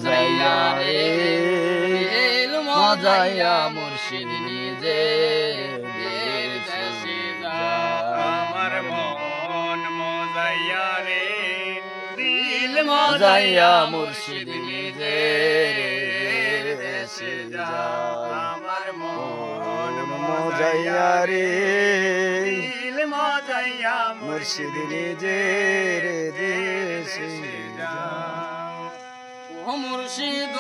মজাইয়া রে দিল মজাইয়া মুর্শিদ নিজে দেশে যায় আমার মন মজাইয়া রে দিল মজাইয়া মুর্শিদ নিজে দেশে যায় আমার মন মজাইয়া রে দিল মজাইয়া মুর্শিদ নিজে দেশে যায় ও মুর্শিদ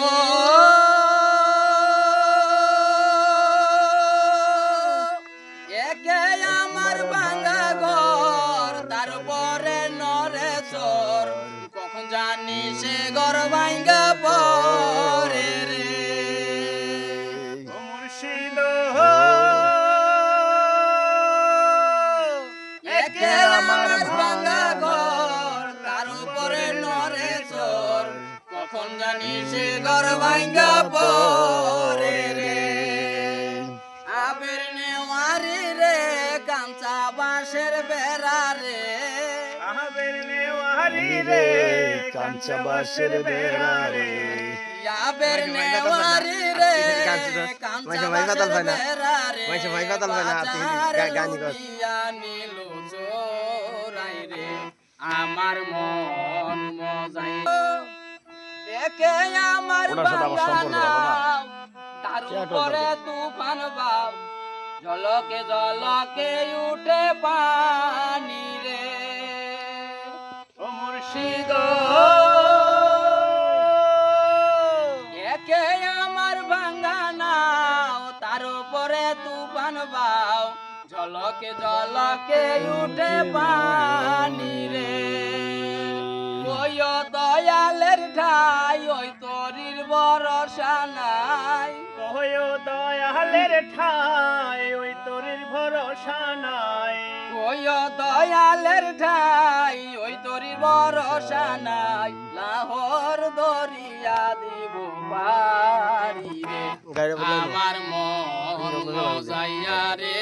একে আমার ভাঙা ঘর তারপরে নরে চর কখন জানি সে ঘর ভাঙ্গা পরে রে ও মুর্শিদ একে আমার ভাঙা ঘর তারপরে নরে চর কখন জানি সে ঘর ভাঙ্গা পরে রে আবের নেওয়ারি রে কাঁচা বাঁশের বেড়া রে আবের নেওয়ারি রে কাঁচা বাঁশের বেড়া রে আবের নেওয়ারি রে কাঁচা বাঁশের বেড়া রে নীল চোরাই রে আমার মন মজাই একে আমার বাগানা তার উপরে তুফান বাপ ঝলকে ঝলকে উঠে পানি রে ও মুর্শিদ একে আমার বাগানা তার উপরে তুফান বাপ ঝলকে ঝলকে উঠে পানি রে ওই দয়ালের ঠাই ওই তরির ভরসা নাই ওই দয়ালের ঠাই ওই তোরির ভরসা নাই ওই দয়ালের ঠাই ওই তরির ভরসা নাই লাহোর দরিয়া দিব পারি রে আমার মন মজাইয়া রে